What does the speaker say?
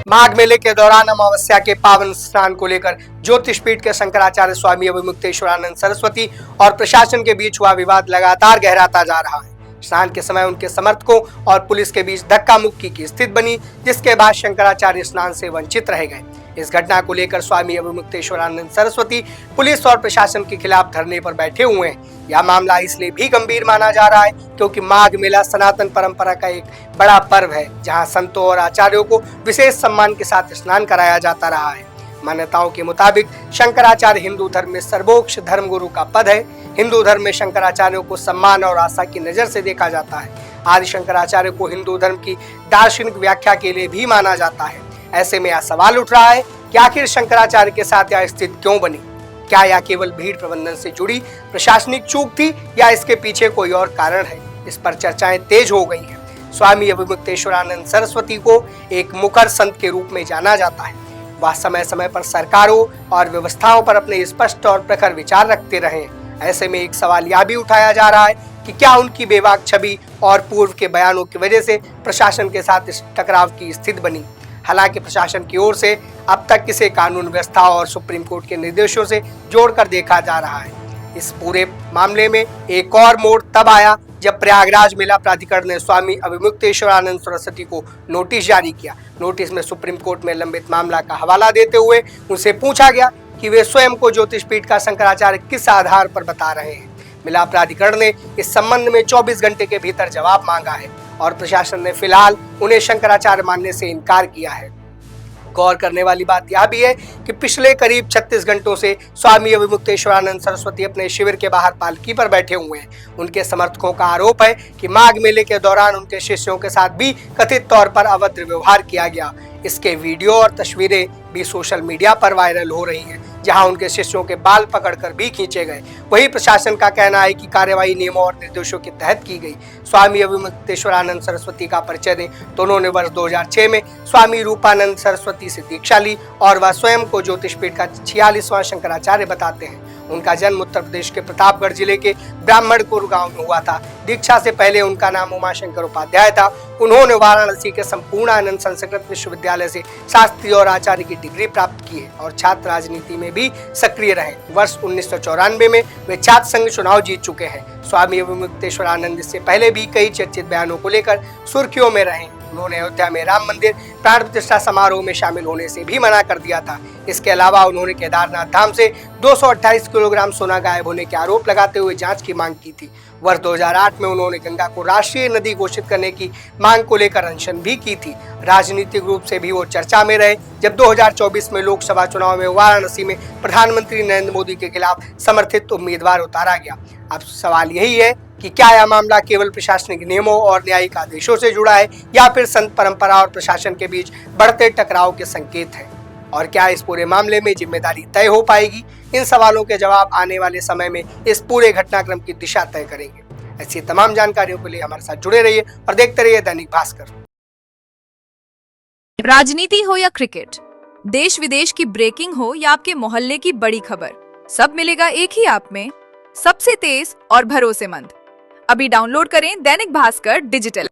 माघ मेले के दौरान अमावस्या के पावन स्नान को लेकर ज्योतिष पीठ के शंकराचार्य स्वामी अभिमुक्तेश्वरानंद सरस्वती और प्रशासन के बीच हुआ विवाद लगातार गहराता जा रहा है। स्नान के समय उनके समर्थकों और पुलिस के बीच धक्का मुक्की की स्थिति बनी, जिसके बाद शंकराचार्य स्नान से वंचित रह गए। इस घटना को लेकर स्वामी अभिमुक्तेश्वरानंद सरस्वती पुलिस और प्रशासन के खिलाफ धरने पर बैठे हुए हैं। यह मामला इसलिए भी गंभीर माना जा रहा है क्योंकि माघ मेला सनातन परंपरा का एक बड़ा पर्व है, जहां संतों और आचार्यों को विशेष सम्मान के साथ स्नान कराया जाता रहा है। मान्यताओं के मुताबिक शंकराचार्य हिंदू धर्म में सर्वोच्च धर्म गुरु का पद है। हिंदू धर्म में शंकराचार्यों को सम्मान और आस्था की नजर से देखा जाता है। आदि शंकराचार्य को हिंदू धर्म की दार्शनिक व्याख्या के लिए भी माना जाता है। ऐसे में यह सवाल उठ रहा है कि आखिर शंकराचार्य के साथ यह स्थिति क्यों बनी? क्या यह केवल भीड़ प्रबंधन से जुड़ी प्रशासनिक चूक थी या इसके पीछे कोई और कारण है? इस पर चर्चाएं तेज हो गई हैं। स्वामी अभिमुक्तेश्वरानंद सरस्वती को एक मुखर संत के रूप में जाना जाता है। वह समय समय पर सरकारों और व्यवस्थाओं पर अपने स्पष्ट और प्रखर विचार रखते रहे। ऐसे में एक सवाल यह भी उठाया जा रहा है कि क्या उनकी बेबाक छवि और पूर्व के बयानों की वजह से प्रशासन के साथ इस टकराव की स्थिति बनी। हालांकि प्रशासन की ओर से अब तक इसे कानून व्यवस्था और सुप्रीम कोर्ट के निर्देशों से जोड़कर देखा जा रहा है। इस पूरे मामले में एक और मोड़ तब आया जब प्रयागराज मेला प्राधिकरण ने स्वामी अभिमुक्तेश्वरानंद सरस्वती को नोटिस जारी किया। नोटिस में सुप्रीम कोर्ट में लंबित मामला का हवाला देते हुए उनसे पूछा गया कि वे स्वयं को ज्योतिष पीठ का शंकराचार्य किस आधार पर बता रहे हैं। मेला प्राधिकरण ने इस संबंध में 24 घंटे के भीतर जवाब मांगा है और प्रशासन ने फिलहाल उन्हें शंकराचार्य मानने से इनकार किया है। गौर करने वाली बात यह भी है कि पिछले करीब 36 घंटों से स्वामी अभिमुक्तेश्वरानंद सरस्वती अपने शिविर के बाहर पालकी पर बैठे हुए हैं। उनके समर्थकों का आरोप है कि माघ मेले के दौरान उनके शिष्यों के साथ भी कथित तौर पर अभद्र व्यवहार किया गया। इसके वीडियो और तस्वीरें भी सोशल मीडिया पर वायरल हो रही हैं, जहां उनके शिष्यों के बाल पकड़कर भी खींचे गए। वहीं प्रशासन का कहना है कि कार्यवाही नियमों और निर्देशों के तहत की गई। स्वामी अभिमुक्तेश्वरानंद सरस्वती का परिचय दें तो उन्होंने वर्ष 2006 में स्वामी रूपानंद सरस्वती से दीक्षा ली और वह स्वयं को ज्योतिष पीठ का 46वां शंकराचार्य बताते हैं। उनका जन्म उत्तर प्रदेश के प्रतापगढ़ जिले के ब्राह्मणपुर गांव में हुआ था। दीक्षा से पहले उनका नाम उमाशंकर उपाध्याय था। उन्होंने वाराणसी के संपूर्णानंद संस्कृत विश्वविद्यालय से शास्त्री और आचार्य की डिग्री प्राप्त की है और छात्र राजनीति में भी सक्रिय रहे। वर्ष 1994 में वे छात्र संघ चुनाव जीत चुके हैं। स्वामी अभिमुक्तेश्वरानंद इससे पहले भी कई चर्चित बयानों को लेकर सुर्खियों में रहे। उन्होंने अयोध्या में राम मंदिर प्राण प्रतिष्ठा समारोह में शामिल होने से भी मना कर दिया था। इसके अलावा उन्होंने केदारनाथ धाम से 228 किलोग्राम सोना गायब होने के आरोप लगाते हुए जांच की मांग की थी। वर्ष 2008 में उन्होंने गंगा को राष्ट्रीय नदी घोषित करने की मांग को लेकर अनशन भी की थी। राजनीतिक रूप से भी वो चर्चा में रहे जब 2024 में लोकसभा चुनाव में वाराणसी में प्रधानमंत्री नरेंद्र मोदी के खिलाफ समर्थित उम्मीदवार उतारा गया। अब सवाल यही है कि क्या यह मामला केवल प्रशासनिक नियमों और न्यायिक आदेशों से जुड़ा है या फिर संत परंपरा और प्रशासन के बीच बढ़ते टकराव के संकेत है, और क्या इस पूरे मामले में जिम्मेदारी तय हो पाएगी? इन सवालों के जवाब आने वाले समय में इस पूरे घटनाक्रम की दिशा तय करेंगे। ऐसी तमाम जानकारियों के लिए हमारे साथ जुड़े रहिए और देखते रहिए दैनिक भास्कर। राजनीति हो या क्रिकेट, देश विदेश की ब्रेकिंग हो या आपके मोहल्ले की बड़ी खबर, सब मिलेगा एक ही ऐप में, सबसे तेज और भरोसेमंद। अभी डाउनलोड करें दैनिक भास्कर डिजिटल।